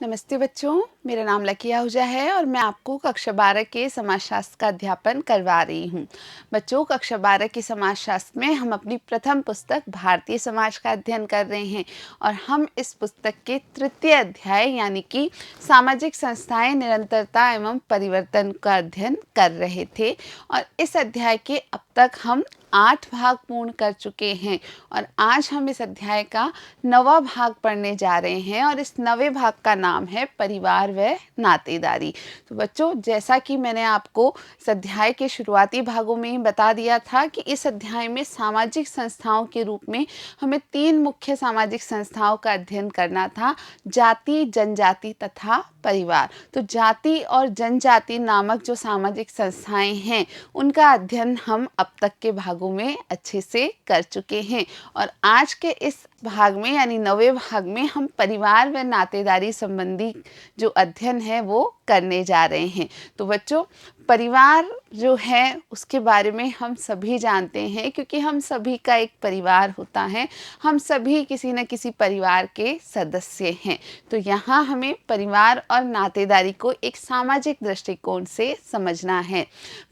नमस्ते बच्चों, मेरा नाम लकी आहूजा है और मैं आपको कक्षा 12 के समाजशास्त्र का अध्यापन करवा रही हूँ। बच्चों, कक्षा 12 के समाजशास्त्र में हम अपनी प्रथम पुस्तक भारतीय समाज का अध्ययन कर रहे हैं और हम इस पुस्तक के तृतीय अध्याय यानी कि सामाजिक संस्थाएं, निरंतरता एवं परिवर्तन का अध्ययन कर रहे थे और इस अध्याय के अब तक हम 8 भाग पूर्ण कर चुके हैं और आज हम इस अध्याय का 9वां भाग पढ़ने जा रहे हैं और इस 9वें भाग का नाम है परिवार व नातेदारी। तो बच्चों, जैसा कि मैंने आपको इस अध्याय के शुरुआती भागों में ही बता दिया था कि इस अध्याय में सामाजिक संस्थाओं के रूप में हमें 3 मुख्य सामाजिक संस्थाओं का अध्ययन करना था: जाति, जनजाति तथा परिवार। तो जाति और जनजाति नामक जो सामाजिक संस्थाएं हैं उनका अध्ययन हम अब तक के भागों में अच्छे से कर चुके हैं और आज के इस भाग में यानी 9वें भाग में हम परिवार व नातेदारी संबंधी जो अध्ययन है वो करने जा रहे हैं। तो बच्चों, परिवार जो है उसके बारे में हम सभी जानते हैं क्योंकि हम सभी का एक परिवार होता है। हम सभी किसी न किसी परिवार के सदस्य हैं। तो यहाँ हमें परिवार और नातेदारी को एक सामाजिक दृष्टिकोण से समझना है।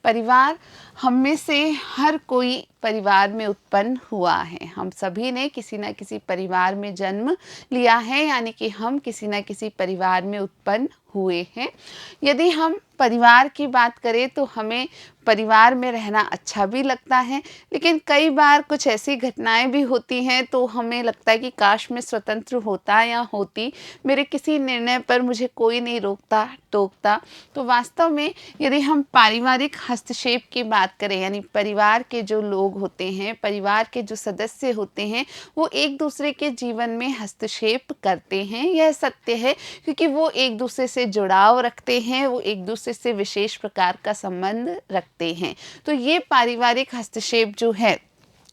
परिवार, हम में से हर कोई परिवार में उत्पन्न हुआ है। हम सभी ने किसी न किसी परिवार में जन्म लिया है यानी कि हम किसी न किसी परिवार में उत्पन्न हुए हैं। यदि हम परिवार की बात करें तो हमें परिवार में रहना अच्छा भी लगता है, लेकिन कई बार कुछ ऐसी घटनाएं भी होती हैं तो हमें लगता है कि काश मैं स्वतंत्र होता या होती, मेरे किसी निर्णय पर मुझे कोई नहीं रोकता टोकता। तो वास्तव में यदि हम पारिवारिक हस्तक्षेप की बात करें यानी परिवार के जो लोग होते हैं, परिवार के जो सदस्य होते हैं, वो एक दूसरे के जीवन में हस्तक्षेप करते हैं। यह सत्य है क्योंकि वो एक दूसरे से जुड़ाव रखते हैं, वो एक दूसरे से विशेष प्रकार का संबंध रखते हैं। तो ये पारिवारिक हस्तक्षेप जो है,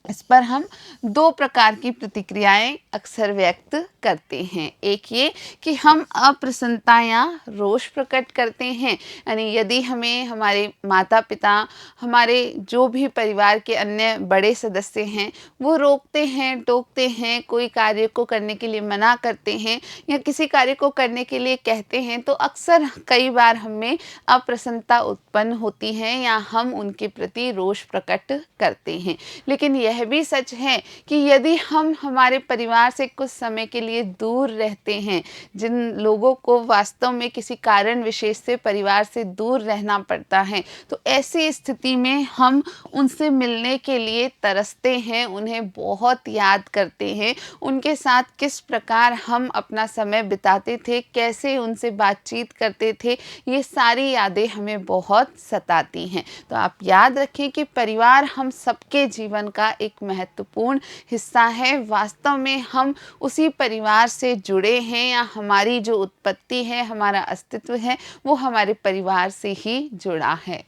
इस पर हम 2 प्रकार की प्रतिक्रियाएं अक्सर व्यक्त करते हैं। एक ये कि हम अप्रसन्नता या रोष प्रकट करते हैं, यानी यदि हमें हमारे माता पिता, हमारे जो भी परिवार के अन्य बड़े सदस्य हैं, वो रोकते हैं, टोकते हैं, कोई कार्य को करने के लिए मना करते हैं या किसी कार्य को करने के लिए कहते हैं, तो अक्सर कई बार हमें अप्रसन्नता उत्पन्न होती है या हम उनके प्रति रोष प्रकट करते हैं। लेकिन यह भी सच है कि यदि हम हमारे परिवार से कुछ समय के लिए दूर रहते हैं, जिन लोगों को वास्तव में किसी कारण विशेष से परिवार से दूर रहना पड़ता है, तो ऐसी स्थिति में हम उनसे मिलने के लिए तरसते हैं, उन्हें बहुत याद करते हैं, उनके साथ किस प्रकार हम अपना समय बिताते थे, कैसे उनसे बातचीत करते थे, ये सारी यादें हमें बहुत सताती हैं। तो आप याद रखें कि परिवार हम सबके जीवन का एक महत्वपूर्ण हिस्सा है। वास्तव में हम उसी परिवार से जुड़े हैं या हमारी जो उत्पत्ति है, हमारा अस्तित्व है, वो हमारे परिवार से ही जुड़ा है।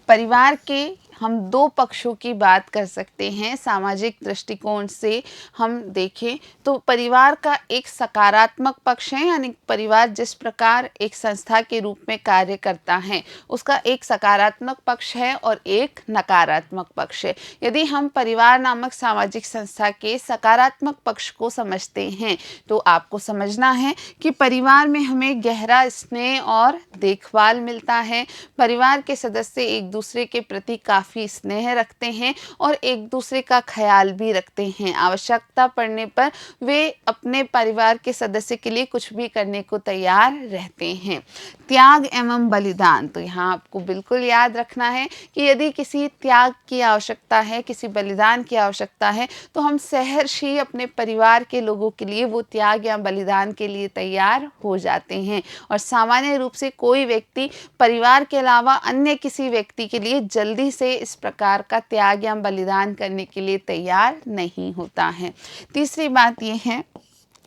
परिवार के हम 2 पक्षों की बात कर सकते हैं। सामाजिक दृष्टिकोण से हम देखें तो परिवार का एक सकारात्मक पक्ष है, यानी परिवार जिस प्रकार एक संस्था के रूप में कार्य करता है उसका एक सकारात्मक पक्ष है और एक नकारात्मक पक्ष है। यदि हम परिवार नामक सामाजिक संस्था के सकारात्मक पक्ष को समझते हैं तो आपको समझना है कि परिवार में हमें गहरा स्नेह और देखभाल मिलता है। परिवार के सदस्य एक दूसरे के प्रति काफ़ी स्नेह रखते हैं और एक दूसरे का ख्याल भी रखते हैं। आवश्यकता पड़ने पर वे अपने परिवार के सदस्य के लिए कुछ भी करने को तैयार रहते हैं। त्याग एवं बलिदान, तो यहाँ आपको बिल्कुल याद रखना है कि यदि किसी त्याग की आवश्यकता है, किसी बलिदान की आवश्यकता है, तो हम सहर्ष ही अपने परिवार के लोगों के लिए वो त्याग या बलिदान के लिए तैयार हो जाते हैं। और सामान्य रूप से कोई व्यक्ति परिवार के अलावा अन्य किसी व्यक्ति के लिए जल्दी से इस प्रकार का त्याग या बलिदान करने के लिए तैयार नहीं होता है। तीसरी बात यह है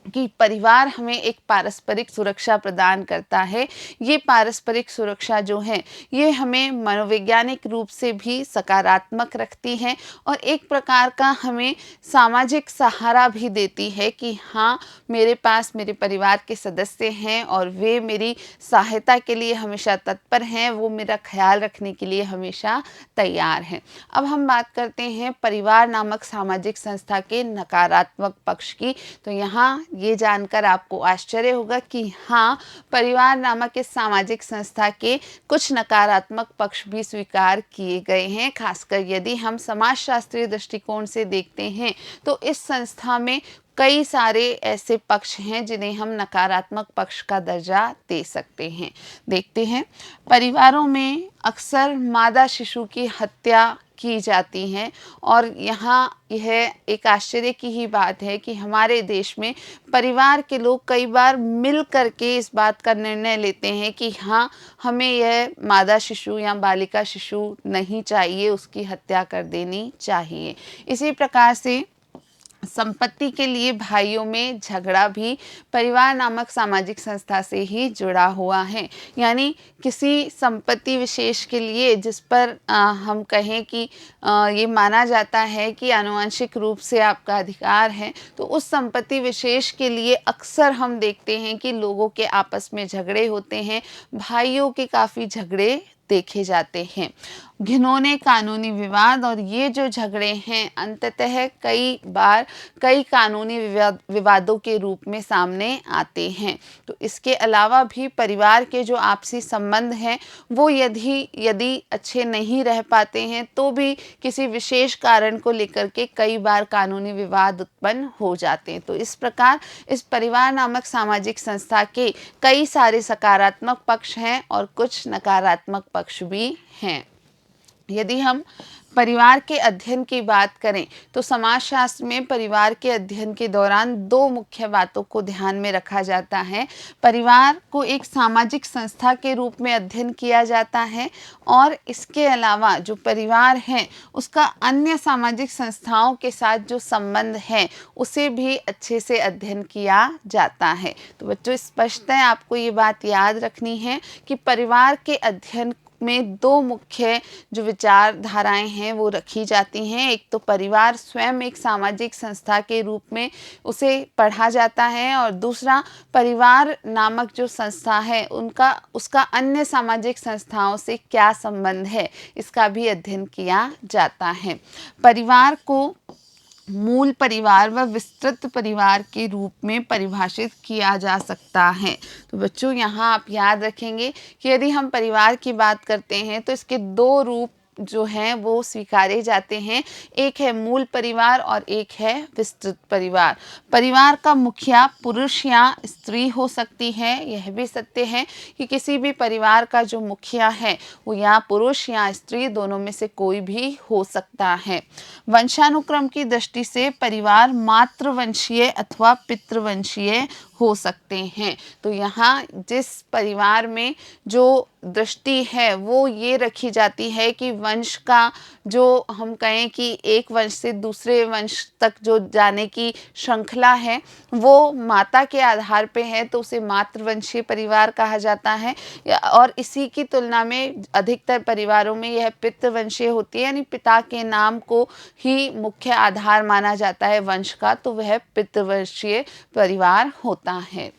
कि परिवार हमें एक पारस्परिक सुरक्षा प्रदान करता है। ये पारस्परिक सुरक्षा जो है ये हमें मनोवैज्ञानिक रूप से भी सकारात्मक रखती है और एक प्रकार का हमें सामाजिक सहारा भी देती है कि हाँ, मेरे पास मेरे परिवार के सदस्य हैं और वे मेरी सहायता के लिए हमेशा तत्पर हैं, वो मेरा ख्याल रखने के लिए हमेशा तैयार हैं। अब हम बात करते हैं परिवार नामक सामाजिक संस्था के नकारात्मक पक्ष की। तो यहाँ ये जानकर आपको आश्चर्य होगा कि हाँ, परिवार नामक इस सामाजिक संस्था के कुछ नकारात्मक पक्ष भी स्वीकार किए गए हैं। खासकर यदि हम समाजशास्त्रीय दृष्टिकोण से देखते हैं तो इस संस्था में कई सारे ऐसे पक्ष हैं जिन्हें हम नकारात्मक पक्ष का दर्जा दे सकते हैं। देखते हैं, परिवारों में अक्सर मादा शिशु की हत्या की जाती हैं और यहाँ यह एक आश्चर्य की ही बात है कि हमारे देश में परिवार के लोग कई बार मिल करके इस बात का निर्णय लेते हैं कि हाँ, हमें यह मादा शिशु या बालिका शिशु नहीं चाहिए, उसकी हत्या कर देनी चाहिए। इसी प्रकार से संपत्ति के लिए भाइयों में झगड़ा भी परिवार नामक सामाजिक संस्था से ही जुड़ा हुआ है। यानी किसी संपत्ति विशेष के लिए जिस पर हम कहें कि ये माना जाता है कि आनुवंशिक रूप से आपका अधिकार है, तो उस संपत्ति विशेष के लिए अक्सर हम देखते हैं कि लोगों के आपस में झगड़े होते हैं, भाइयों के काफ़ी झगड़े देखे जाते हैं। घिनौने कानूनी विवाद और ये जो झगड़े हैं अंततः कई बार कई कानूनी विवादों के रूप में सामने आते हैं। तो इसके अलावा भी परिवार के जो आपसी संबंध हैं वो यदि अच्छे नहीं रह पाते हैं तो भी किसी विशेष कारण को लेकर के कई बार कानूनी विवाद उत्पन्न हो जाते हैं। तो इस प्रकार इस परिवार नामक सामाजिक संस्था के कई सारे सकारात्मक पक्ष हैं और कुछ नकारात्मक पक्ष भी हैं। यदि हम परिवार के अध्ययन की बात करें तो समाजशास्त्र में परिवार के अध्ययन के दौरान दो मुख्य बातों को ध्यान में रखा जाता है। परिवार को एक सामाजिक संस्था के रूप में अध्ययन किया जाता है और इसके अलावा जो परिवार है उसका अन्य सामाजिक संस्थाओं के साथ जो संबंध है उसे भी अच्छे से अध्ययन किया जाता है। तो बच्चों, स्पष्ट है, आपको ये बात याद रखनी है कि परिवार के अध्ययन में दो मुख्य जो विचारधाराएं हैं वो रखी जाती हैं। एक तो परिवार स्वयं एक सामाजिक संस्था के रूप में उसे पढ़ा जाता है और दूसरा परिवार नामक जो संस्था है उसका अन्य सामाजिक संस्थाओं से क्या संबंध है, इसका भी अध्ययन किया जाता है। परिवार को मूल परिवार व विस्तृत परिवार के रूप में परिभाषित किया जा सकता है। तो बच्चों, यहाँ आप याद रखेंगे कि यदि हम परिवार की बात करते हैं तो इसके दो रूप जो हैं वो स्वीकारे जाते हैं। एक है मूल परिवार और एक है विस्तृत परिवार। परिवार का मुखिया पुरुष या स्त्री हो सकती है। यह भी सत्य है कि किसी भी परिवार का जो मुखिया है वो या पुरुष या स्त्री दोनों में से कोई भी हो सकता है। वंशानुक्रम की दृष्टि से परिवार मातृवंशीय अथवा पितृवंशीय हो सकते हैं। तो यहाँ जिस परिवार में जो दृष्टि है वो ये रखी जाती है कि वंश का जो हम कहें कि एक वंश से दूसरे वंश तक जो जाने की श्रृंखला है वो माता के आधार पे है, तो उसे मातृवंशीय परिवार कहा जाता है। और इसी की तुलना में अधिकतर परिवारों में यह पितृवंशीय होती है, यानी पिता के नाम को ही मुख्य आधार माना जाता है वंश का, तो वह पितृवंशीय परिवार होता है।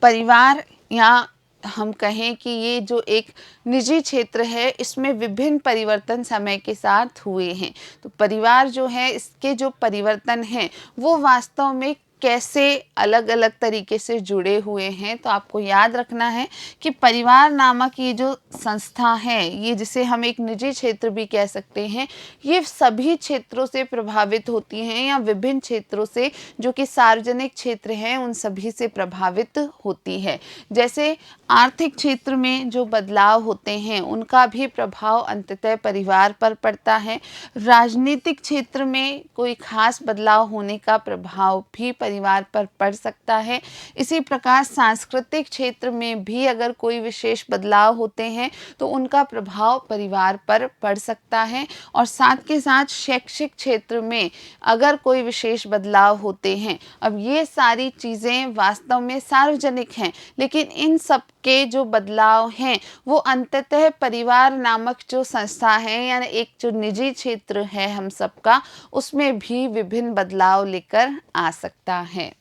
परिवार या हम कहें कि ये जो एक निजी क्षेत्र है इसमें विभिन्न परिवर्तन समय के साथ हुए हैं। तो परिवार जो है इसके जो परिवर्तन हैं वो वास्तव में कैसे अलग अलग तरीके से जुड़े हुए हैं। तो आपको याद रखना है कि परिवार नामक ये जो संस्था है, ये जिसे हम एक निजी क्षेत्र भी कह सकते हैं, ये सभी क्षेत्रों से प्रभावित होती हैं या विभिन्न क्षेत्रों से जो कि सार्वजनिक क्षेत्र हैं उन सभी से प्रभावित होती है। जैसे आर्थिक क्षेत्र में जो बदलाव होते हैं उनका भी प्रभाव अंततः परिवार पर पड़ता है। राजनीतिक क्षेत्र में कोई खास बदलाव होने का प्रभाव भी परिवार पर पड़ सकता है। इसी प्रकार सांस्कृतिक क्षेत्र में भी अगर कोई विशेष बदलाव होते हैं तो उनका प्रभाव परिवार पर पड़ सकता है। और साथ के साथ शैक्षिक क्षेत्र में अगर कोई विशेष बदलाव होते हैं, अब ये सारी चीज़ें वास्तव में सार्वजनिक हैं, लेकिन इन सब के जो बदलाव हैं वो अंततः परिवार नामक जो संस्था है यानी एक जो निजी क्षेत्र है हम सबका, उसमें भी विभिन्न बदलाव लेकर आ सकता है।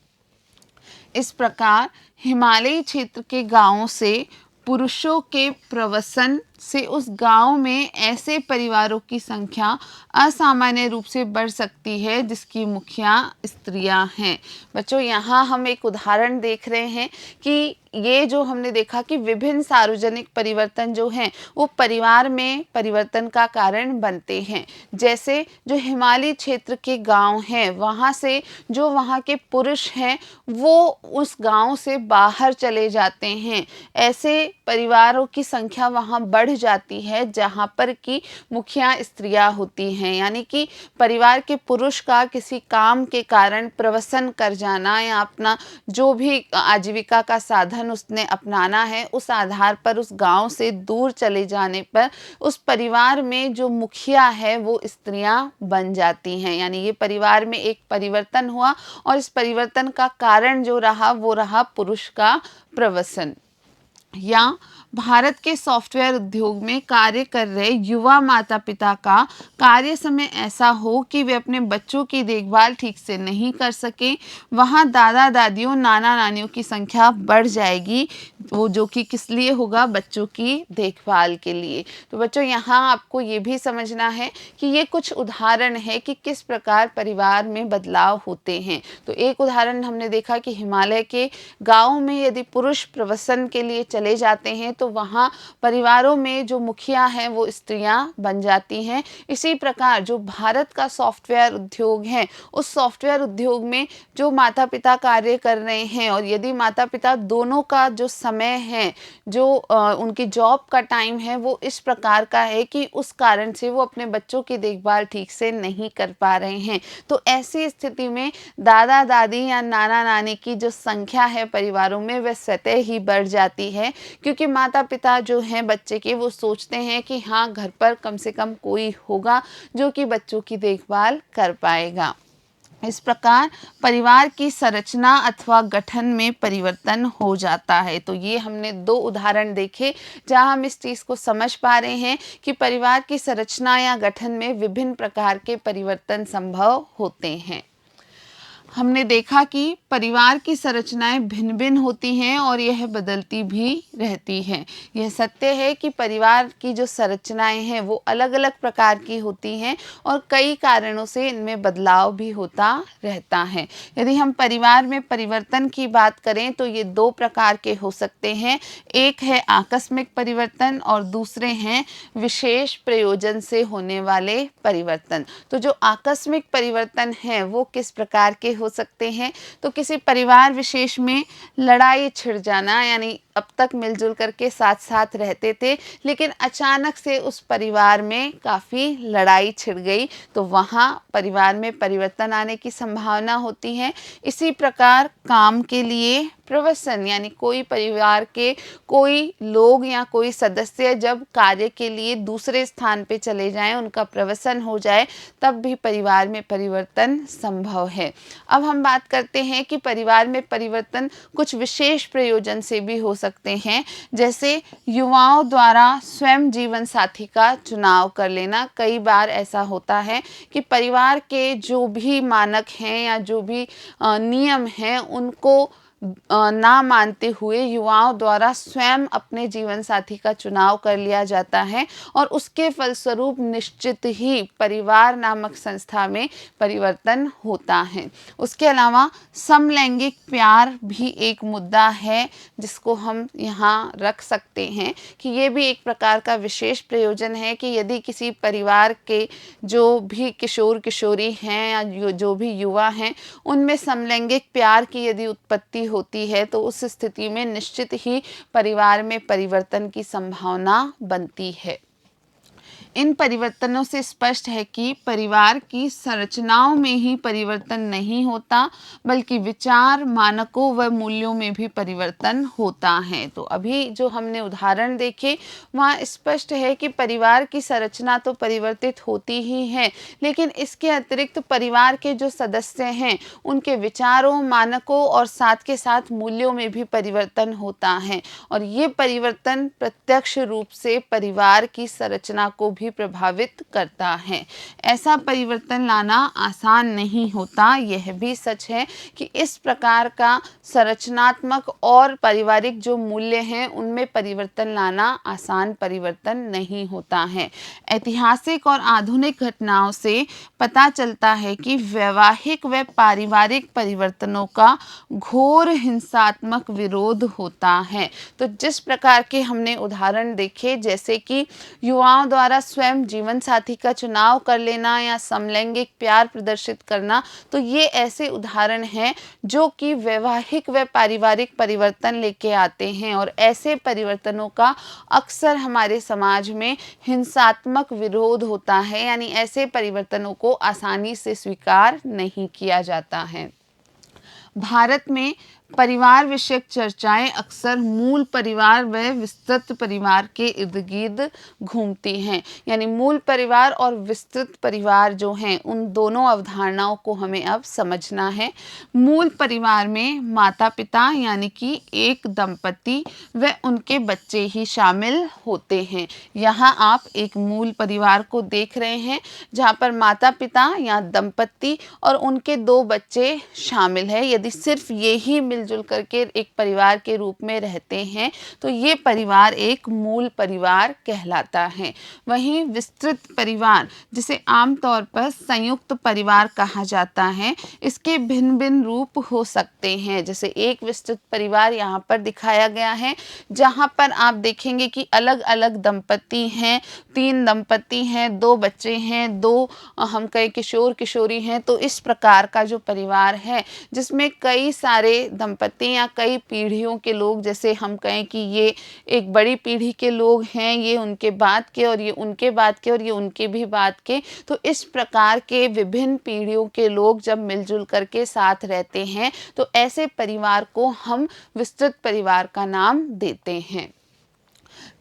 इस प्रकार हिमालयी क्षेत्र के गांवों से पुरुषों के प्रवसन से उस गांव में ऐसे परिवारों की संख्या असामान्य रूप से बढ़ सकती है जिसकी मुखिया स्त्रियां हैं। बच्चों, यहाँ हम एक उदाहरण देख रहे हैं कि ये जो हमने देखा कि विभिन्न सार्वजनिक परिवर्तन जो हैं वो परिवार में परिवर्तन का कारण बनते हैं। जैसे जो हिमालयी क्षेत्र के गांव हैं, वहाँ से जो वहाँ के पुरुष हैं वो उस गांव से बाहर चले जाते हैं। ऐसे परिवारों की संख्या वहाँ बढ़ जाती है जहाँ पर कि मुखिया स्त्रियाँ होती हैं, यानी कि परिवार के पुरुष का किसी काम के कारण प्रवसन कर जाना या अपना जो भी आजीविका का साधन उसने अपनाना है, उस आधार पर उस गांव से दूर चले जाने पर उस परिवार में जो मुखिया है वो स्त्रियां बन जाती हैं। यानी ये परिवार में एक परिवर्तन हुआ और इस परिवर्तन का कारण जो रहा वो रहा पुरुष का प्रवसन। या भारत के सॉफ्टवेयर उद्योग में कार्य कर रहे युवा माता पिता का कार्य समय ऐसा हो कि वे अपने बच्चों की देखभाल ठीक से नहीं कर सके, वहाँ दादा दादियों नाना नानियों की संख्या बढ़ जाएगी, वो जो कि किस लिए होगा, बच्चों की देखभाल के लिए। तो बच्चों, यहाँ आपको ये भी समझना है कि ये कुछ उदाहरण है कि किस प्रकार परिवार में बदलाव होते हैं। तो एक उदाहरण हमने देखा कि हिमालय के गाँव में यदि पुरुष प्रवसन के लिए चले जाते हैं तो वहाँ परिवारों में जो मुखिया हैं वो स्त्रियां बन जाती हैं। इसी प्रकार जो भारत का सॉफ्टवेयर उद्योग है, उस सॉफ्टवेयर उद्योग में जो माता पिता कार्य कर रहे हैं और यदि माता पिता दोनों का जो समय है, जो उनकी जॉब का टाइम है वो इस प्रकार का है कि उस कारण से वो अपने बच्चों की देखभाल ठीक से नहीं कर पा रहे हैं, तो ऐसी स्थिति में दादा दादी या नाना नानी की जो संख्या है परिवारों में वह स्वतः ही बढ़ जाती है, क्योंकि माता पिता जो हैं बच्चे के वो सोचते हैं कि हाँ, घर पर कम से कम कोई होगा जो कि बच्चों की देखभाल कर पाएगा। इस प्रकार परिवार की संरचना अथवा गठन में परिवर्तन हो जाता है। तो ये हमने दो उदाहरण देखे जहां हम इस चीज़ को समझ पा रहे हैं कि परिवार की संरचना या गठन में विभिन्न प्रकार के परिवर्तन संभव होते हैं। हमने देखा कि परिवार की संरचनाएं भिन्न-भिन्न होती हैं और यह बदलती भी रहती हैं। यह सत्य है कि परिवार की जो संरचनाएं हैं वो अलग-अलग प्रकार की होती हैं और कई कारणों से इनमें बदलाव भी होता रहता है। यदि हम परिवार में परिवर्तन की बात करें तो ये दो प्रकार के हो सकते हैं। एक है आकस्मिक परिवर्तन और दूसरे हैं विशेष प्रयोजन से होने वाले परिवर्तन। तो जो आकस्मिक परिवर्तन हैं वो किस प्रकार के हो सकते हैं? तो किसी परिवार विशेष में लड़ाई छिड़ जाना, यानी अब तक मिलजुल करके साथ साथ रहते थे लेकिन अचानक से उस परिवार में काफ़ी लड़ाई छिड़ गई, तो वहाँ परिवार में परिवर्तन आने की संभावना होती है। इसी प्रकार काम के लिए प्रवसन, यानी कोई परिवार के कोई लोग या कोई सदस्य जब कार्य के लिए दूसरे स्थान पे चले जाएं, उनका प्रवसन हो जाए, तब भी परिवार में परिवर्तन संभव है। अब हम बात करते हैं कि परिवार में परिवर्तन कुछ विशेष प्रयोजन से भी हो सकते हैं, जैसे युवाओं द्वारा स्वयं जीवन साथी का चुनाव कर लेना। कई बार ऐसा होता है कि परिवार के जो भी मानक हैं या जो भी नियम हैं उनको ना मानते हुए युवाओं द्वारा स्वयं अपने जीवन साथी का चुनाव कर लिया जाता है और उसके फलस्वरूप निश्चित ही परिवार नामक संस्था में परिवर्तन होता है। उसके अलावा समलैंगिक प्यार भी एक मुद्दा है जिसको हम यहाँ रख सकते हैं कि ये भी एक प्रकार का विशेष प्रयोजन है कि यदि किसी परिवार के जो भी किशोर किशोरी हैं या जो भी युवा हैं उनमें समलैंगिक प्यार की यदि उत्पत्ति होती है तो उस स्थिति में निश्चित ही परिवार में परिवर्तन की संभावना बनती है। इन परिवर्तनों से स्पष्ट है कि परिवार की संरचनाओं में ही परिवर्तन नहीं होता बल्कि विचार, मानकों व मूल्यों में भी परिवर्तन होता है। तो अभी जो हमने उदाहरण देखे वहाँ स्पष्ट है कि परिवार की संरचना तो परिवर्तित होती ही है, लेकिन इसके अतिरिक्त परिवार के जो सदस्य हैं उनके विचारों, मानकों और साथ के साथ मूल्यों में भी परिवर्तन होता है और ये परिवर्तन प्रत्यक्ष रूप से परिवार की संरचना को भी भी प्रभावित करता है। ऐसा परिवर्तन लाना आसान नहीं होता। यह भी सच है कि इस प्रकार का संरचनात्मक और पारिवारिक जो मूल्य हैं उनमें परिवर्तन लाना आसान परिवर्तन नहीं होता है। ऐतिहासिक और आधुनिक घटनाओं से पता चलता है कि वैवाहिक व पारिवारिक परिवर्तनों का घोर हिंसात्मक विरोध होता है। तो जिस प्रकार के हमने उदाहरण देखे, जैसे कि युवाओं द्वारा स्वयं जीवन साथी का चुनाव कर लेना या समलैंगिक प्यार प्रदर्शित करना, तो ये ऐसे उदाहरण हैं जो कि वैवाहिक व पारिवारिक परिवर्तन लेके आते हैं और ऐसे परिवर्तनों का अक्सर हमारे समाज में हिंसात्मक विरोध होता है, यानी ऐसे परिवर्तनों को आसानी से स्वीकार नहीं किया जाता है। भारत में परिवार विषयक चर्चाएं अक्सर मूल परिवार व विस्तृत परिवार के इर्द गिर्द घूमती हैं। यानी मूल परिवार और विस्तृत परिवार जो हैं उन दोनों अवधारणाओं को हमें अब समझना है। मूल परिवार में माता पिता यानी कि एक दंपति व उनके बच्चे ही शामिल होते हैं। यहाँ आप एक मूल परिवार को देख रहे हैं जहाँ पर माता पिता या दंपति और उनके 2 बच्चे शामिल हैं। यदि सिर्फ ये ही मिलजुल करके एक परिवार के रूप में रहते हैं तो ये परिवार एक मूल परिवार कहलाता है। वहीं विस्तृत परिवार, जिसे आमतौर पर संयुक्त परिवार कहा जाता है, इसके भिन्न भिन्न रूप हो सकते हैं। जैसे एक विस्तृत परिवार यहाँ पर दिखाया गया है जहाँ पर आप देखेंगे कि अलग अलग दंपति हैं, 3 दंपति हैं, 2 बच्चे हैं, 2 हम कहें किशोर किशोरी हैं। तो इस प्रकार का जो परिवार है जिसमें कई सारे दंपति या कई पीढ़ियों के लोग, जैसे हम कहें कि ये एक बड़ी पीढ़ी के लोग हैं, ये उनके बाद के और ये उनके बाद के और ये उनके भी बाद के, तो इस प्रकार के विभिन्न पीढ़ियों के लोग जब मिलजुल करके साथ रहते हैं तो ऐसे परिवार को हम विस्तृत परिवार का नाम देते हैं।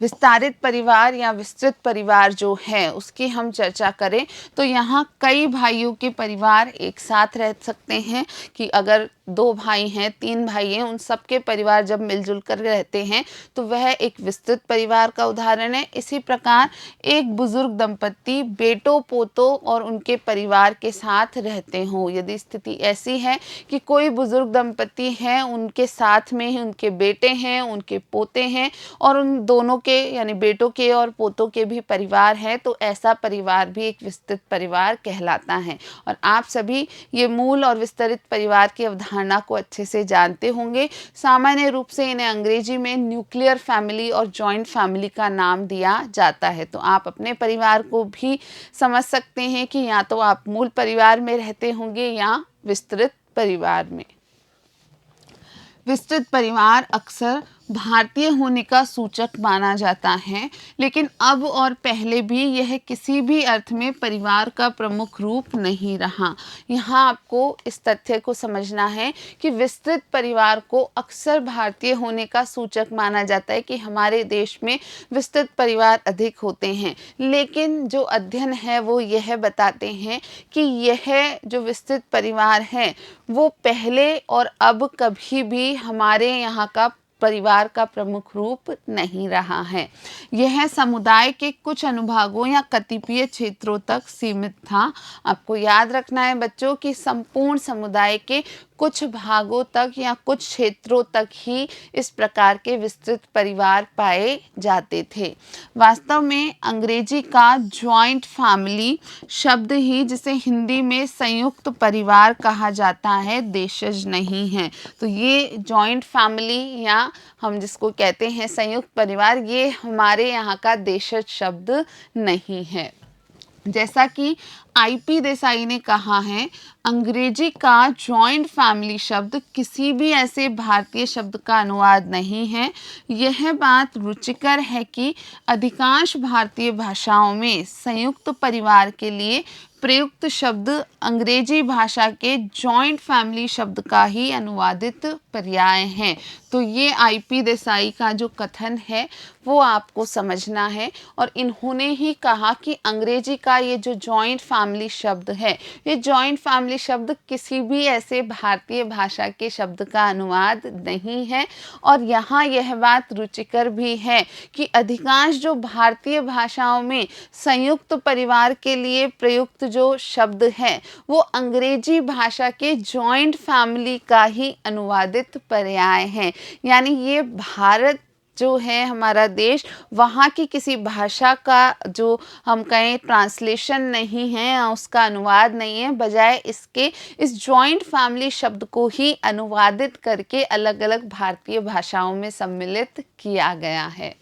विस्तारित परिवार या विस्तृत परिवार जो है उसकी हम चर्चा करें तो यहाँ कई भाइयों के परिवार एक साथ रह सकते हैं कि अगर 2 भाई हैं, 3 भाई हैं, उन सबके परिवार जब मिलजुल कर रहते हैं तो वह एक विस्तृत परिवार का उदाहरण है। इसी प्रकार एक बुजुर्ग दंपति बेटों पोतों और उनके परिवार के साथ रहते हों, यदि स्थिति ऐसी है कि कोई बुजुर्ग दंपति हैं, उनके साथ में ही उनके बेटे हैं, उनके पोते हैं और उन दोनों के यानी बेटों के और पोतों के भी परिवार हैं, तो ऐसा परिवार भी एक विस्तृत परिवार कहलाता है। और आप सभी ये मूल और विस्तृत परिवार की अवधारणा को अच्छे से जानते होंगे। सामान्य रूप से इन्हें अंग्रेजी में न्यूक्लियर फैमिली और जॉइंट फैमिली का नाम दिया जाता है। तो आप अपने परिवार को भी समझ सकते हैं कि या तो आप मूल परिवार में रहते होंगे या विस्तृत परिवार में। विस्तृत परिवार अक्सर भारतीय होने का सूचक माना जाता है, लेकिन अब और पहले भी यह किसी भी अर्थ में परिवार का प्रमुख रूप नहीं रहा। यहाँ आपको इस तथ्य को समझना है कि विस्तृत परिवार को अक्सर भारतीय होने का सूचक माना जाता है कि हमारे देश में विस्तृत परिवार अधिक होते हैं, लेकिन जो अध्ययन है वो यह बताते हैं कि यह जो विस्तृत परिवार है वो पहले और अब कभी भी हमारे यहाँ का परिवार का प्रमुख रूप नहीं रहा है। यह समुदाय के कुछ अनुभागों या कतिपय क्षेत्रों तक सीमित था। आपको याद रखना है बच्चों कि संपूर्ण समुदाय के कुछ भागों तक या कुछ क्षेत्रों तक ही इस प्रकार के विस्तृत परिवार पाए जाते थे। वास्तव में अंग्रेजी का जॉइंट फैमिली शब्द ही, जिसे हिंदी में संयुक्त परिवार कहा जाता है, देशज नहीं है। तो ये जॉइंट फैमिली या हम जिसको कहते हैं संयुक्त परिवार, ये हमारे यहाँ का देशज शब्द नहीं है। जैसा कि IP देसाई ने कहा है, अंग्रेजी का जॉइंट फैमिली शब्द किसी भी ऐसे भारतीय शब्द का अनुवाद नहीं है। यह बात रुचिकर है कि अधिकांश भारतीय भाषाओं में संयुक्त परिवार के लिए प्रयुक्त शब्द अंग्रेजी भाषा के जॉइंट फैमिली शब्द का ही अनुवादित पर्याय हैं। तो ये IP देसाई का जो कथन है वो आपको समझना है। और इन्होंने ही कहा कि अंग्रेजी का ये जो जॉइंट फैमिली शब्द है, ये जॉइंट फैमिली फैमिली शब्द किसी भी ऐसे भारतीय भाषा के शब्द का अनुवाद नहीं है। और यहाँ यह बात रुचिकर भी है कि अधिकांश जो भारतीय भाषाओं में संयुक्त परिवार के लिए प्रयुक्त जो शब्द है वो अंग्रेजी भाषा के जॉइंट फैमिली का ही अनुवादित पर्याय है। यानी ये भारत जो है हमारा देश, वहाँ की किसी भाषा का जो हम कहें ट्रांसलेशन नहीं है या उसका अनुवाद नहीं है, बजाय इसके इस जॉइंट फैमिली शब्द को ही अनुवादित करके अलग अलग भारतीय भाषाओं में सम्मिलित किया गया है।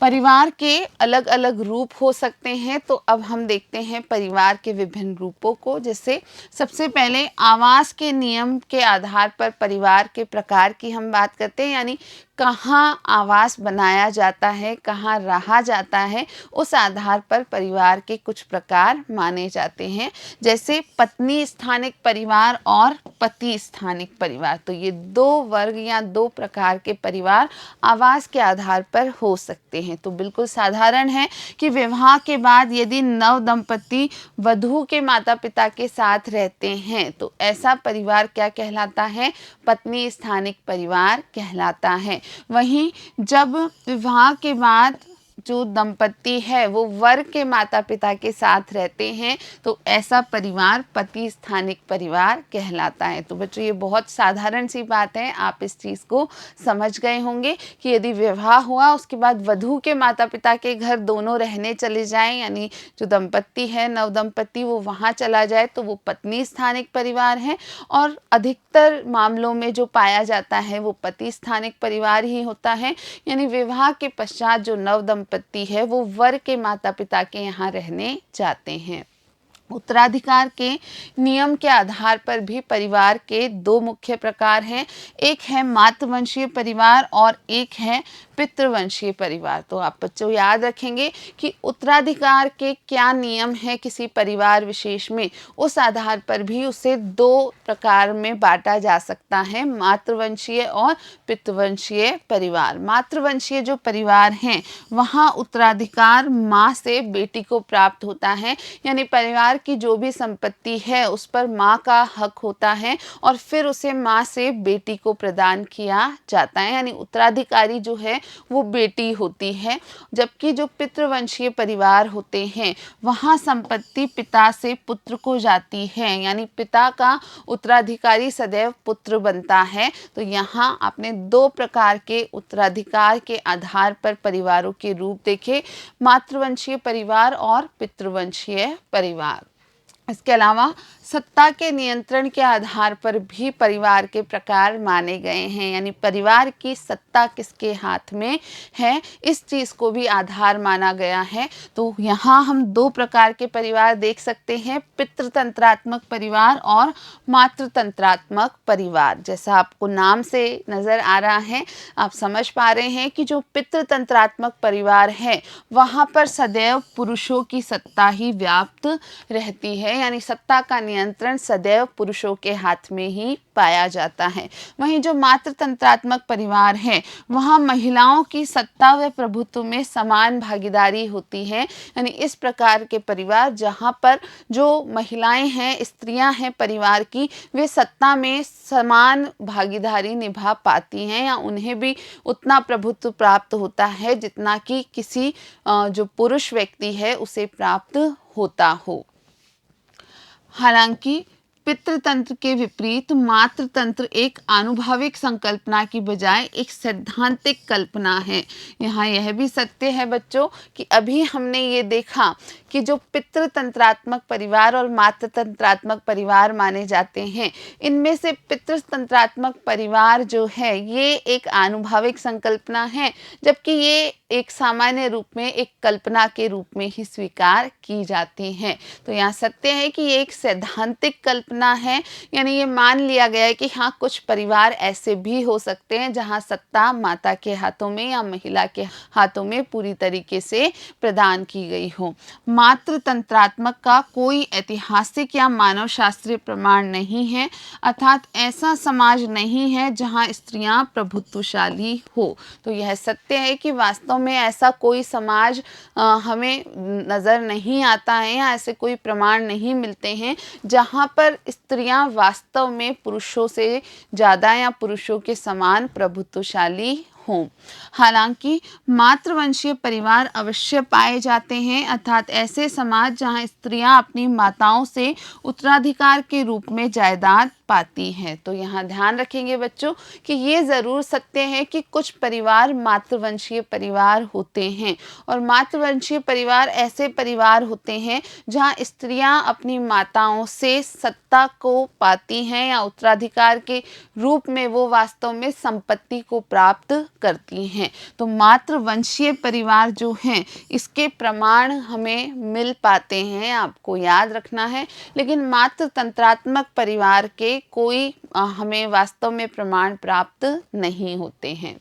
परिवार के अलग अलग रूप हो सकते हैं, तो अब हम देखते हैं परिवार के विभिन्न रूपों को। जैसे सबसे पहले आवास के नियम के आधार पर परिवार के प्रकार की हम बात करते हैं, यानी कहाँ आवास बनाया जाता है, कहाँ रहा जाता है, उस आधार पर परिवार के कुछ प्रकार माने जाते हैं। जैसे पत्नी स्थानिक परिवार और पति स्थानिक परिवार, तो ये दो वर्ग या दो प्रकार के परिवार आवास के आधार पर हो सकते हैं। तो बिल्कुल साधारण है कि विवाह के बाद यदि नव दंपति वधू के माता पिता के साथ रहते हैं तो ऐसा परिवार क्या कहलाता है? पत्नी स्थानिक परिवार कहलाता है। वहीं जब विवाह के बाद जो दंपति है वो वर के माता पिता के साथ रहते हैं तो ऐसा परिवार पति स्थानिक परिवार कहलाता है। तो बच्चों ये बहुत साधारण सी बात है, आप इस चीज़ को समझ गए होंगे कि यदि विवाह हुआ उसके बाद वधू के माता पिता के घर दोनों रहने चले जाएं, यानी जो दंपति है नव दंपति वो वहाँ चला जाए तो वो पत्नी स्थानिक परिवार है। और अधिकतर मामलों में जो पाया जाता है वो पति स्थानिक परिवार ही होता है, यानी विवाह के पश्चात जो नव दंपति है वो वर के माता पिता के यहाँ रहने जाते हैं। उत्तराधिकार के नियम के आधार पर भी परिवार के दो मुख्य प्रकार हैं, एक है मातृवंशीय परिवार और एक है पितृवंशीय परिवार। तो आप बच्चों याद रखेंगे कि उत्तराधिकार के क्या नियम है किसी परिवार विशेष में, उस आधार पर भी उसे दो प्रकार में बांटा जा सकता है, मातृवंशीय और पितृवंशीय परिवार। मातृवंशीय जो परिवार हैं वहाँ उत्तराधिकार माँ से बेटी को प्राप्त होता है, यानी परिवार की जो भी संपत्ति है उस पर माँ का हक होता है और फिर उसे माँ से बेटी को प्रदान किया जाता है, यानी उत्तराधिकारी जो है वो बेटी होती है। जबकि जो पितृवंशीय परिवार होते हैं वहाँ संपत्ति पिता से पुत्र को जाती है, यानी पिता का उत्तराधिकारी सदैव पुत्र बनता है। तो यहाँ आपने दो प्रकार के उत्तराधिकार के आधार पर परिवारों के रूप देखे, मातृवंशीय परिवार और पितृवंशीय परिवार। इसके अलावा सत्ता के नियंत्रण के आधार पर भी परिवार के प्रकार माने गए हैं, यानी परिवार की सत्ता किसके हाथ में है इस चीज़ को भी आधार माना गया है। तो यहाँ हम दो प्रकार के परिवार देख सकते हैं, पितृतंत्रात्मक परिवार और मातृतंत्रात्मक परिवार। जैसा आपको नाम से नज़र आ रहा है, आप समझ पा रहे हैं कि जो पितृतंत्रात्मक परिवार है वहाँ पर सदैव पुरुषों की सत्ता ही व्याप्त रहती है, यानी सत्ता का नियंत्रण सदैव पुरुषों के हाथ में ही पाया जाता है। वहीं जो मातृतंत्रात्मक परिवार है वहाँ महिलाओं की सत्ता व प्रभुत्व में समान भागीदारी होती है, यानी इस प्रकार के परिवार जहाँ पर जो महिलाएं हैं, स्त्रियां हैं परिवार की, वे सत्ता में समान भागीदारी निभा पाती हैं या उन्हें भी उतना प्रभुत्व प्राप्त होता है जितना कि किसी जो पुरुष व्यक्ति है उसे प्राप्त होता हो। हालांकि पितृतंत्र के विपरीत मातृतंत्र एक आनुभविक संकल्पना की बजाय एक सैद्धांतिक कल्पना है। यहाँ यह भी सत्य है बच्चों कि अभी हमने ये देखा कि जो पितृतंत्रात्मक परिवार और मातृतंत्रात्मक परिवार माने जाते हैं, इनमें से पितृतंत्रात्मक परिवार जो है ये एक आनुभविक संकल्पना है, जबकि ये एक सामान्य रूप में एक कल्पना के रूप में ही स्वीकार की जाती हैं। तो यहाँ सत्य है कि ये एक सैद्धांतिक कल्पना है, यानी ये मान लिया गया है कि हाँ कुछ परिवार ऐसे भी हो सकते हैं जहाँ सत्ता माता के हाथों में या महिला के हाथों में पूरी तरीके से प्रदान की गई हो। मातृतंत्रात्मक का कोई ऐतिहासिक या मानव शास्त्रीय प्रमाण नहीं है, अर्थात ऐसा समाज नहीं है जहाँ स्त्रियाँ प्रभुत्वशाली हो। तो यह सत्य है कि वास्तव में ऐसा कोई समाज हमें नज़र नहीं आता है या ऐसे कोई प्रमाण नहीं मिलते हैं जहाँ पर स्त्रियां वास्तव में पुरुषों से ज़्यादा या पुरुषों के समान प्रभुत्वशाली हों। हालांकि मातृवंशीय परिवार अवश्य पाए जाते हैं, अर्थात ऐसे समाज जहां स्त्रियां अपनी माताओं से उत्तराधिकार के रूप में जायदाद पाती हैं। तो यहाँ ध्यान रखेंगे बच्चों कि ये ज़रूर सत्य है कि कुछ परिवार मातृवंशीय परिवार होते हैं और मातृवंशीय परिवार ऐसे परिवार होते हैं जहाँ स्त्रियाँ अपनी माताओं से सत्ता को पाती हैं या उत्तराधिकार के रूप में वो वास्तव में संपत्ति को प्राप्त करती हैं। तो मातृवंशीय परिवार जो हैं इसके प्रमाण हमें मिल पाते हैं, आपको याद रखना है, लेकिन मातृतंत्रात्मक परिवार के कोई हमें वास्तव में प्रमाण प्राप्त नहीं होते हैं,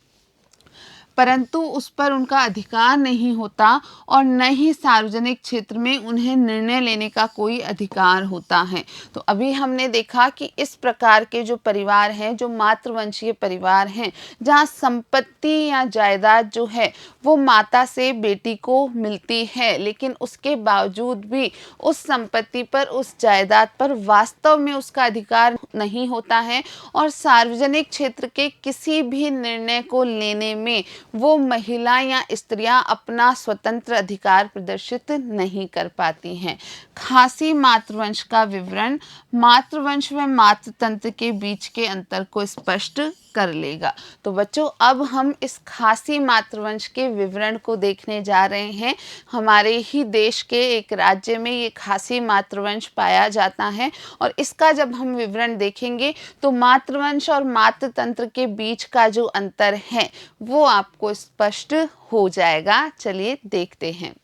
परंतु उस पर उनका अधिकार नहीं होता और न ही सार्वजनिक क्षेत्र में उन्हें निर्णय लेने का कोई अधिकार होता है। तो अभी हमने देखा कि इस प्रकार के जो परिवार हैं, जो मातृवंशीय परिवार हैं, जहाँ संपत्ति या जायदाद जो है वो माता से बेटी को मिलती है, लेकिन उसके बावजूद भी उस संपत्ति पर, उस जायदाद पर वास्तव में उसका अधिकार नहीं होता है और सार्वजनिक क्षेत्र के किसी भी निर्णय को लेने में वो महिला या स्त्रियां अपना स्वतंत्र अधिकार प्रदर्शित नहीं कर पाती हैं। खासी मातृवंश का विवरण मातृवंश व मातृतंत्र के बीच के अंतर को स्पष्ट कर लेगा। तो बच्चों, अब हम इस खासी मातृवंश के विवरण को देखने जा रहे हैं। हमारे ही देश के एक राज्य में ये खासी मातृवंश पाया जाता है और इसका जब हम विवरण देखेंगे तो मातृवंश और मातृतंत्र के बीच का जो अंतर है वो आपको स्पष्ट हो जाएगा। चलिए देखते हैं।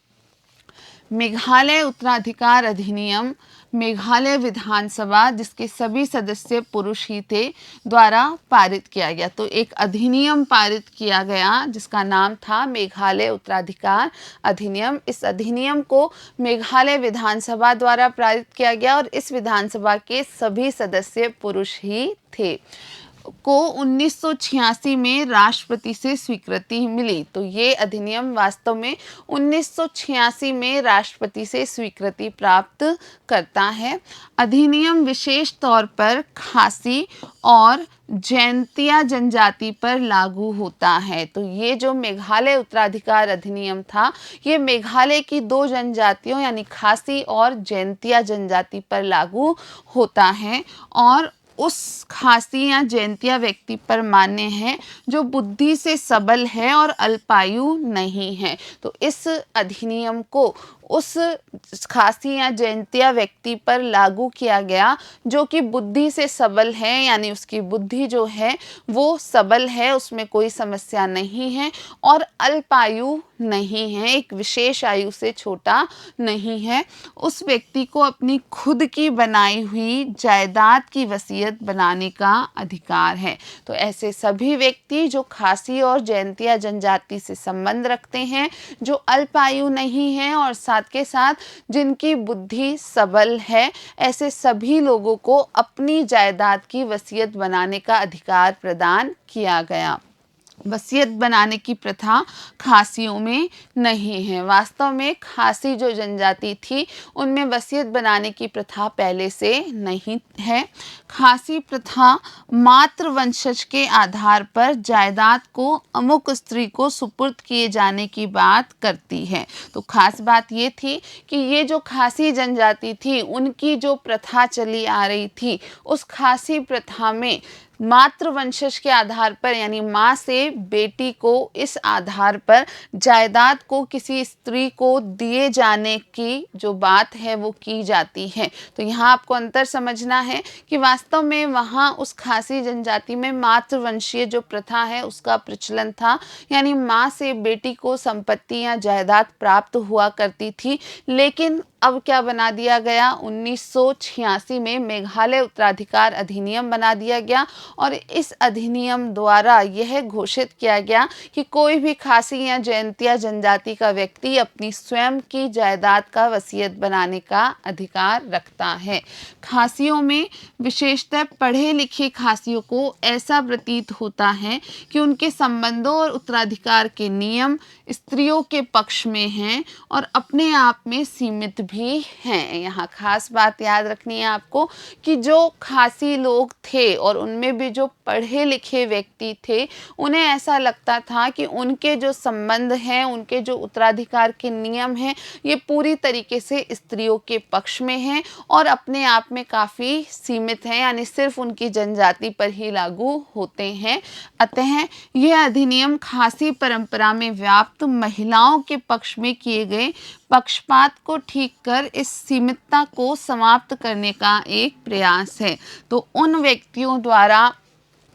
मेघालय उत्तराधिकार अधिनियम मेघालय विधानसभा, जिसके सभी सदस्य पुरुष ही थे, द्वारा पारित किया गया। तो एक अधिनियम पारित किया गया जिसका नाम था मेघालय उत्तराधिकार अधिनियम। इस अधिनियम को मेघालय विधानसभा द्वारा पारित किया गया और इस विधानसभा के सभी सदस्य पुरुष ही थे। को 1986 में राष्ट्रपति से स्वीकृति मिली। तो ये अधिनियम वास्तव में 1986 में राष्ट्रपति से स्वीकृति प्राप्त करता है। अधिनियम विशेष तौर पर खासी और जैंतिया जनजाति पर लागू होता है। तो ये जो मेघालय उत्तराधिकार अधिनियम था, ये मेघालय की दो जनजातियों यानी खासी और जैंतिया जनजाति पर लागू होता है और उस खासी या जैंतिया व्यक्ति पर मान्य है जो बुद्धि से सबल है और अल्पायु नहीं है। तो इस अधिनियम को उस खासी या जैंतिया व्यक्ति पर लागू किया गया जो कि बुद्धि से सबल है, यानी उसकी बुद्धि जो है वो सबल है, उसमें कोई समस्या नहीं है और अल्पायु नहीं है, एक विशेष आयु से छोटा नहीं है। उस व्यक्ति को अपनी खुद की बनाई हुई जायदाद की वसीयत बनाने का अधिकार है। तो ऐसे सभी व्यक्ति जो खासी और जैंतिया जनजाति से संबंध रखते हैं, जो अल्पायु नहीं है और साथ के साथ जिनकी बुद्धि सबल है, ऐसे सभी लोगों को अपनी जायदाद की वसीयत बनाने का अधिकार प्रदान किया गया। वसीयत बनाने की प्रथा खासियों में नहीं है। वास्तव में खासी जो जनजाति थी उनमें वसीयत बनाने की प्रथा पहले से नहीं है। खासी प्रथा मातृवंशज के आधार पर जायदाद को अमुक स्त्री को सुपुर्द किए जाने की बात करती है। तो खास बात ये थी कि ये जो खासी जनजाति थी उनकी जो प्रथा चली आ रही थी, उस खासी प्रथा में मातृवंशज के आधार पर यानी माँ से बेटी को इस आधार पर जायदाद को किसी स्त्री को दिए जाने की जो बात है वो की जाती है। तो यहाँ आपको अंतर समझना है कि वास्तव में वहाँ उस खासी जनजाति में मातृवंशीय जो प्रथा है उसका प्रचलन था, यानी माँ से बेटी को संपत्ति या जायदाद प्राप्त हुआ करती थी, लेकिन अब क्या बना दिया गया, 1986 में मेघालय उत्तराधिकार अधिनियम बना दिया गया और इस अधिनियम द्वारा यह घोषित किया गया कि कोई भी खासी या जयंतिया जनजाति का व्यक्ति अपनी स्वयं की जायदाद का वसीयत बनाने का अधिकार रखता है। खासियों में विशेषतः पढ़े लिखे खासियों को ऐसा प्रतीत होता है कि उनके संबंधों और उत्तराधिकार के नियम स्त्रियों के पक्ष में हैं और अपने आप में सीमित भी हैं। यहाँ खास बात याद रखनी है आपको कि जो खासी लोग थे और उनमें भी जो पढ़े लिखे व्यक्ति थे, उन्हें ऐसा लगता था कि उनके जो संबंध हैं, उनके जो उत्तराधिकार के नियम हैं, ये पूरी तरीके से स्त्रियों के पक्ष में हैं और अपने आप में काफ़ी सीमित हैं, यानी सिर्फ उनकी जनजाति पर ही लागू होते हैं। अतः यह अधिनियम खासी परंपरा में व्याप्त महिलाओं के पक्ष में किए गए पक्षपात को ठीक कर इस सीमितता को समाप्त करने का एक प्रयास है। तो उन व्यक्तियों द्वारा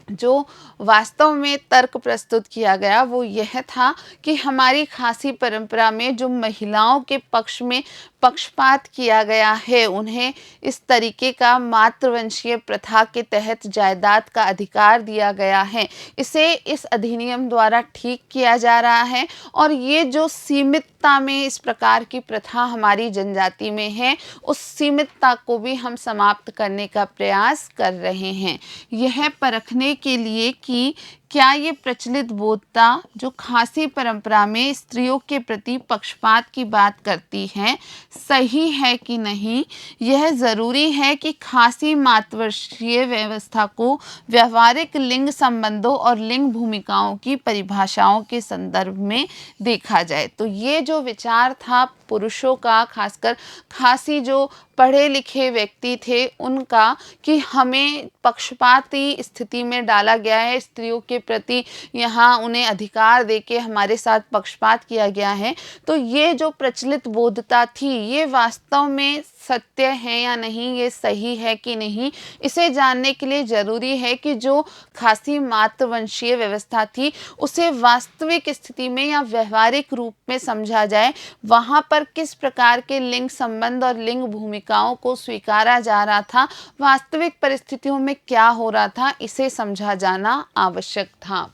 जो वास्तव में तर्क प्रस्तुत किया गया वो यह था कि हमारी खासी परंपरा में जो महिलाओं के पक्ष में पक्षपात किया गया है, उन्हें इस तरीके का मातृवंशीय प्रथा के तहत जायदाद का अधिकार दिया गया है, इसे इस अधिनियम द्वारा ठीक किया जा रहा है और ये जो सीमितता में इस प्रकार की प्रथा हमारी जनजाति में है, उस सीमितता को भी हम समाप्त करने का प्रयास कर रहे हैं। यह परखने के लिए कि क्या ये प्रचलित बोधता जो खासी परंपरा में स्त्रियों के प्रति पक्षपात की बात करती है, सही है कि नहीं, यह ज़रूरी है कि खासी मातृवंशीय व्यवस्था को व्यवहारिक लिंग संबंधों और लिंग भूमिकाओं की परिभाषाओं के संदर्भ में देखा जाए। तो ये जो विचार था पुरुषों का, खासकर खासी जो पढ़े लिखे व्यक्ति थे उनका, कि हमें पक्षपाती स्थिति में डाला गया है, स्त्रियों के प्रति यहाँ उन्हें अधिकार देके हमारे साथ पक्षपात किया गया है। तो ये जो प्रचलित बोधता थी, ये वास्तव में सत्य है या नहीं, ये सही है कि नहीं, इसे जानने के लिए ज़रूरी है कि जो खासी मातृवंशीय व्यवस्था थी उसे वास्तविक स्थिति में या व्यवहारिक रूप में समझा जाए। वहाँ पर किस प्रकार के लिंग संबंध और लिंग भूमिकाओं को स्वीकारा जा रहा था, वास्तविक परिस्थितियों में क्या हो रहा था, इसे समझा जाना आवश्यक था।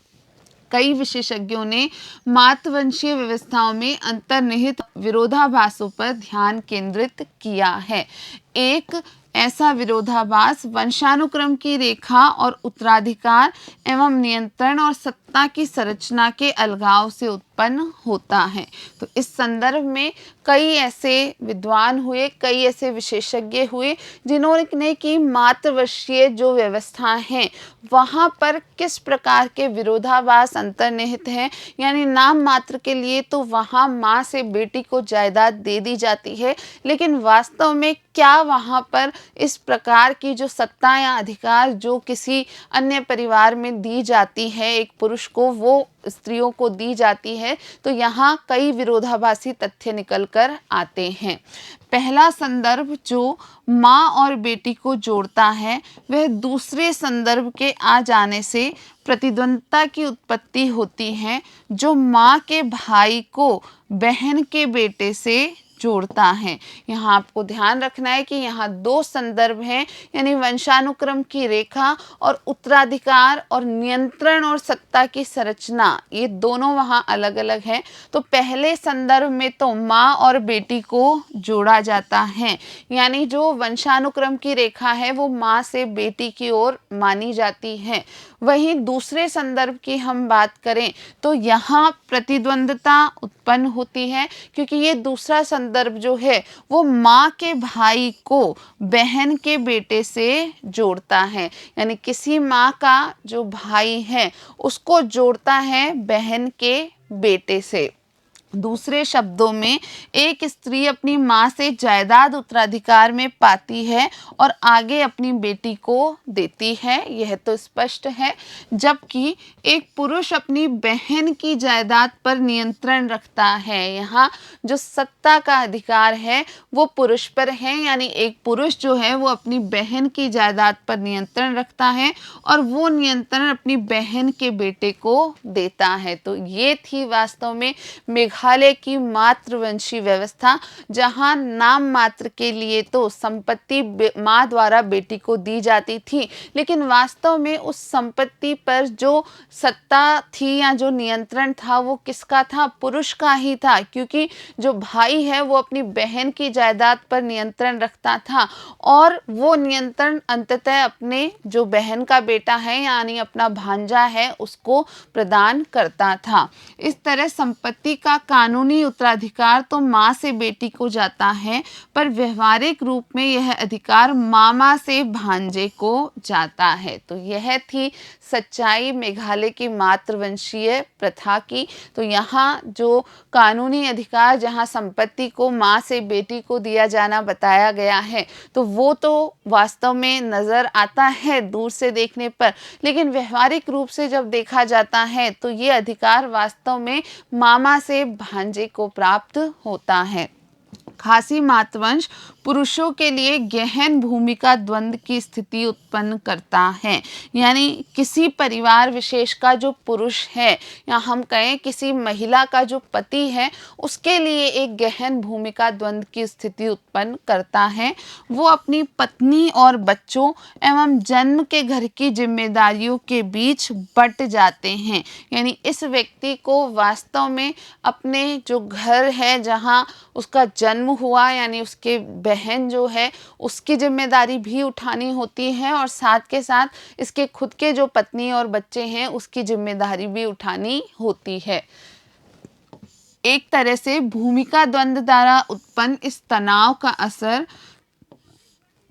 कई विशेषज्ञों ने मातृवंशीय व्यवस्थाओं में अंतर्निहित विरोधाभासों पर ध्यान केंद्रित किया है। एक ऐसा विरोधाभास वंशानुक्रम की रेखा और उत्तराधिकार एवं नियंत्रण और सत्ता की संरचना के अलगाव से उत्पन्न होता है। तो इस संदर्भ में कई ऐसे विद्वान हुए, कई ऐसे विशेषज्ञ हुए जिन्होंने कि मातृवंशीय जो व्यवस्था है वहाँ पर किस प्रकार के विरोधाभास अंतर्निहित हैं, यानी नाम मात्र के लिए तो वहाँ माँ से बेटी को जायदाद दे दी जाती है, लेकिन वास्तव में क्या वहाँ पर इस प्रकार की जो सत्ता या अधिकार जो किसी अन्य परिवार में दी जाती है, एक पुरुष को वो स्त्रियों को दी जाती है, तो यहाँ कई विरोधाभासी तथ्य निकल कर आते हैं। पहला संदर्भ जो माँ और बेटी को जोड़ता है, वह दूसरे संदर्भ के आ जाने से प्रतिद्वंद्विता की उत्पत्ति होती है, जो माँ के भाई को बहन के बेटे से जोड़ता है। यहाँ आपको ध्यान रखना है कि यहाँ दो संदर्भ हैं, यानी वंशानुक्रम की रेखा और उत्तराधिकार और नियंत्रण और सत्ता की संरचना, ये दोनों वहाँ अलग अलग हैं। तो पहले संदर्भ में तो माँ और बेटी को जोड़ा जाता है, यानी जो वंशानुक्रम की रेखा है वो माँ से बेटी की ओर मानी जाती है। वहीं दूसरे संदर्भ की हम बात करें तो यहाँ प्रतिद्वंद्विता उत्पन्न होती है, क्योंकि ये दूसरा संदर्भ जो है वो माँ के भाई को बहन के बेटे से जोड़ता है, यानी किसी माँ का जो भाई है उसको जोड़ता है बहन के बेटे से। दूसरे शब्दों में एक स्त्री अपनी माँ से जायदाद उत्तराधिकार में पाती है और आगे अपनी बेटी को देती है, यह तो स्पष्ट है। जबकि एक पुरुष अपनी बहन की जायदाद पर नियंत्रण रखता है। यहाँ जो सत्ता का अधिकार है वो पुरुष पर है, यानी एक पुरुष जो है वो अपनी बहन की जायदाद पर नियंत्रण रखता है और वो नियंत्रण अपनी बहन के बेटे को देता है। तो ये थी वास्तव में मेघालय की मातृवंशी व्यवस्था, जहां नाम मात्र के लिए तो संपत्ति माँ द्वारा बेटी को दी जाती थी, लेकिन वास्तव में उस संपत्ति पर जो सत्ता थी या जो नियंत्रण था वो किसका था? पुरुष का ही था, क्योंकि जो भाई है वो अपनी बहन की जायदाद पर नियंत्रण रखता था और वो नियंत्रण अंततः अपने जो बहन का बेटा है यानी अपना भांजा है उसको प्रदान करता था। इस तरह संपत्ति का कानूनी उत्तराधिकार तो माँ से बेटी को जाता है, पर व्यवहारिक रूप में यह अधिकार मामा से भांजे को जाता है। तो यह थी सच्चाई मेघालय की मातृवंशीय प्रथा की। तो यहाँ जो कानूनी अधिकार, जहाँ संपत्ति को माँ से बेटी को दिया जाना बताया गया है, तो वो तो वास्तव में नज़र आता है दूर से देखने पर, लेकिन व्यवहारिक रूप से जब देखा जाता है तो ये अधिकार वास्तव में मामा से भांजे को प्राप्त होता है। खासी मातवंश पुरुषों के लिए गहन भूमिका द्वंद्व की स्थिति उत्पन्न करता है, यानी किसी परिवार विशेष का जो पुरुष है या हम कहें किसी महिला का जो पति है उसके लिए एक गहन भूमिका द्वंद्व की स्थिति उत्पन्न करता है। वो अपनी पत्नी और बच्चों एवं जन्म के घर की जिम्मेदारियों के बीच बट जाते हैं, यानी इस व्यक्ति को वास्तव में अपने जो घर है जहाँ उसका जन्म हुआ यानी उसके बहन जो है उसकी जिम्मेदारी भी उठानी होती है और साथ के साथ इसके खुद के जो पत्नी और बच्चे हैं उसकी जिम्मेदारी भी उठानी होती है। एक तरह से भूमिका द्वंद्व द्वारा उत्पन्न इस तनाव का असर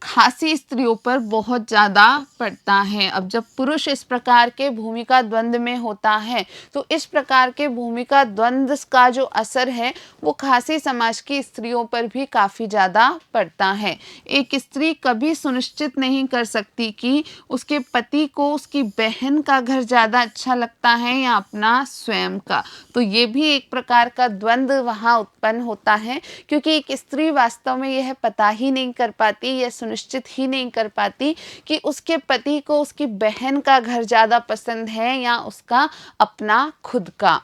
खासी स्त्रियों पर बहुत ज़्यादा पड़ता है। अब जब पुरुष इस प्रकार के भूमिका द्वंद्व में होता है तो इस प्रकार के भूमिका द्वंद्व का जो असर है वो खासी समाज की स्त्रियों पर भी काफ़ी ज़्यादा पड़ता है। एक स्त्री कभी सुनिश्चित नहीं कर सकती कि उसके पति को उसकी बहन का घर ज़्यादा अच्छा लगता है या अपना स्वयं का। तो ये भी एक प्रकार का द्वंद्व वहाँ उत्पन्न होता है, क्योंकि एक स्त्री वास्तव में यह पता ही नहीं कर पाती, यह निश्चित ही नहीं कर पाती कि उसके पति को उसकी बहन का घर ज़्यादा पसंद है या उसका अपना खुद का।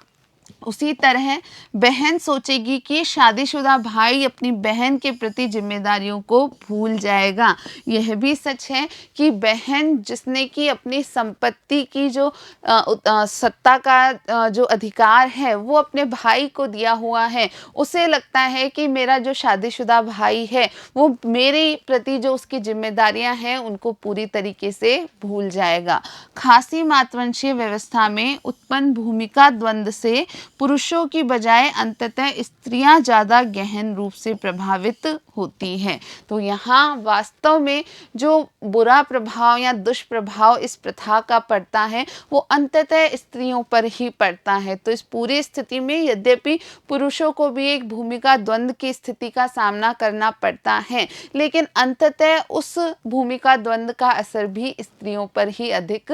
उसी तरह बहन सोचेगी कि शादीशुदा भाई अपनी बहन के प्रति जिम्मेदारियों को भूल जाएगा। यह भी सच है कि बहन जिसने कि अपनी संपत्ति की जो सत्ता का जो अधिकार है वो अपने भाई को दिया हुआ है, उसे लगता है कि मेरा जो शादीशुदा भाई है वो मेरे प्रति जो उसकी जिम्मेदारियां हैं उनको पूरी तरीके से भूल जाएगा। खासी मातवंशीय व्यवस्था में उत्पन्न भूमिका द्वंद्व से पुरुषों की बजाय अंततः स्त्रियां ज़्यादा गहन रूप से प्रभावित होती हैं। तो यहाँ वास्तव में जो बुरा प्रभाव या दुष्प्रभाव इस प्रथा का पड़ता है वो अंततः स्त्रियों पर ही पड़ता है। तो इस पूरी स्थिति में यद्यपि पुरुषों को भी एक भूमिका द्वंद्व की स्थिति का सामना करना पड़ता है, लेकिन अंततः उस भूमिका द्वंद्व का असर भी स्त्रियों पर ही अधिक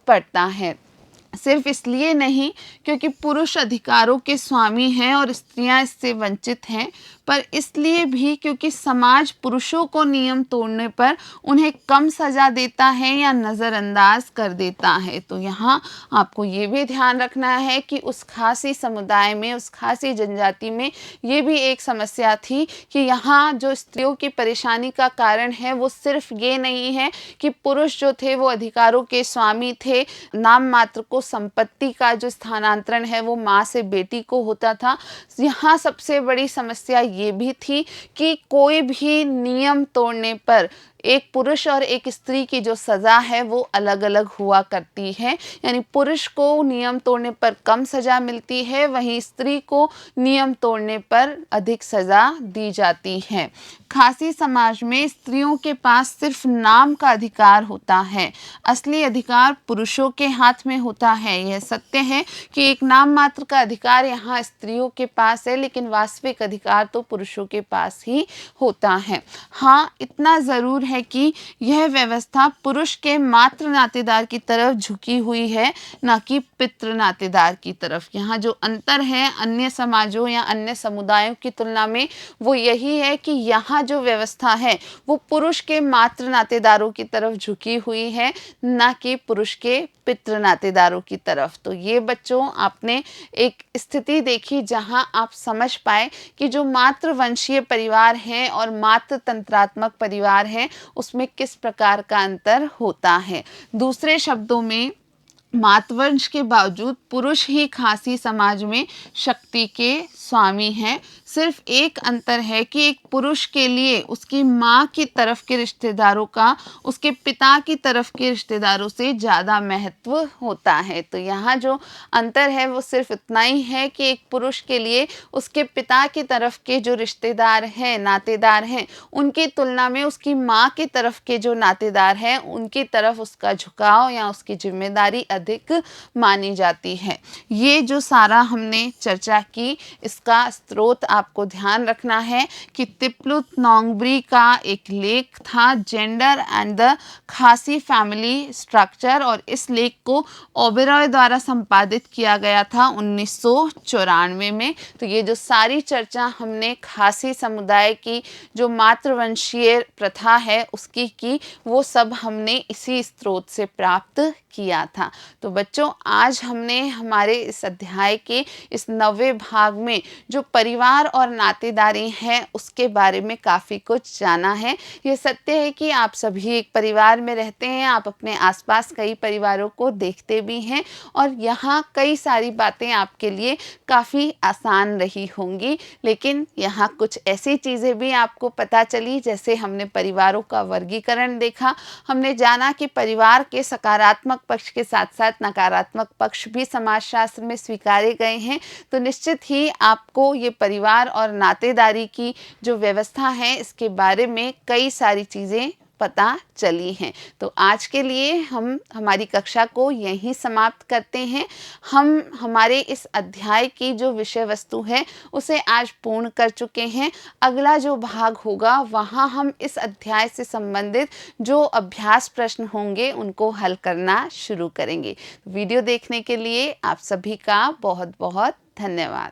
पड़ता है। सिर्फ इसलिए नहीं क्योंकि पुरुष अधिकारों के स्वामी हैं और स्त्रियां इससे वंचित हैं, पर इसलिए भी क्योंकि समाज पुरुषों को नियम तोड़ने पर उन्हें कम सज़ा देता है या नज़रअंदाज कर देता है। तो यहाँ आपको ये भी ध्यान रखना है कि उस खासी समुदाय में, उस खासी जनजाति में ये भी एक समस्या थी कि यहाँ जो स्त्रियों की परेशानी का कारण है वो सिर्फ ये नहीं है कि पुरुष जो थे वो अधिकारों के स्वामी थे, नाम मात्र को संपत्ति का जो स्थानांतरण है वो माँ से बेटी को होता था। यहाँ सबसे बड़ी समस्या ये भी थी कि कोई भी नियम तोड़ने पर एक पुरुष और एक स्त्री की जो सज़ा है वो अलग अलग हुआ करती है, यानी पुरुष को नियम तोड़ने पर कम सज़ा मिलती है, वहीं स्त्री को नियम तोड़ने पर अधिक सज़ा दी जाती है। खासी समाज में स्त्रियों के पास सिर्फ नाम का अधिकार होता है, असली अधिकार पुरुषों के हाथ में होता है। यह सत्य है कि एक नाम मात्र का अधिकार यहाँ स्त्रियों के पास है, लेकिन वास्तविक अधिकार तो पुरुषों के पास ही होता है। हाँ, इतना ज़रूर है कि यह व्यवस्था पुरुष के मात्र नातेदार की तरफ झुकी हुई है, ना कि पितृ नातेदार की तरफ। यहाँ जो अंतर है अन्य समाजों या अन्य समुदायों की तुलना में वो यही है कि यहाँ जो व्यवस्था है वो पुरुष के मात्र नातेदारों की तरफ झुकी हुई है, ना कि पुरुष के पितृ नातेदारों की तरफ। तो ये बच्चों आपने एक स्थिति देखी जहाँ आप समझ पाए कि जो मातृवंशीय परिवार हैं और मातृ तंत्रात्मक परिवार हैं उसमें किस प्रकार का अंतर होता है। दूसरे शब्दों में मातृवंश के बावजूद पुरुष ही खासी समाज में शक्ति के स्वामी हैं। सिर्फ एक अंतर है कि एक पुरुष के लिए उसकी माँ की तरफ के रिश्तेदारों का उसके पिता की तरफ के रिश्तेदारों से ज़्यादा महत्व होता है। तो यहाँ जो अंतर है वो सिर्फ इतना ही है कि एक पुरुष के लिए उसके पिता की तरफ के जो रिश्तेदार हैं, नातेदार हैं, उनकी तुलना में उसकी माँ की तरफ के जो नातेदार हैं उनकी तरफ उसका झुकाव या उसकी जिम्मेदारी अधिक मानी जाती है। ये जो सारा हमने चर्चा की इसका स्रोत आपको ध्यान रखना है कि तिप्लुत नोंगब्री का एक लेख था जेंडर एंड द खासी फैमिली स्ट्रक्चर, और इस लेख को ओबेरॉय द्वारा संपादित किया गया था 1994 में। तो ये जो सारी चर्चा हमने खासी समुदाय की जो मातृवंशीय प्रथा है उसकी की, वो सब हमने इसी स्रोत से प्राप्त किया था। तो बच्चों आज हमने हमारे इस अध्याय के इस 9वें भाग में जो परिवार और नातेदारी है उसके बारे में काफ़ी कुछ जाना है। ये सत्य है कि आप सभी एक परिवार में रहते हैं, आप अपने आसपास कई परिवारों को देखते भी हैं और यहाँ कई सारी बातें आपके लिए काफ़ी आसान रही होंगी। लेकिन यहाँ कुछ ऐसी चीज़ें भी आपको पता चली, जैसे हमने परिवारों का वर्गीकरण देखा, हमने जाना कि परिवार के सकारात्मक पक्ष के साथ साथ नकारात्मक पक्ष भी समाजशास्त्र में स्वीकारे गए हैं। तो निश्चित ही आपको ये परिवार और नातेदारी की जो व्यवस्था है इसके बारे में कई सारी चीज़ें पता चली हैं। तो आज के लिए हम हमारी कक्षा को यहीं समाप्त करते हैं। हम हमारे इस अध्याय की जो विषय वस्तु है उसे आज पूर्ण कर चुके हैं। अगला जो भाग होगा वहाँ हम इस अध्याय से संबंधित जो अभ्यास प्रश्न होंगे उनको हल करना शुरू करेंगे। वीडियो देखने के लिए आप सभी का बहुत बहुत धन्यवाद।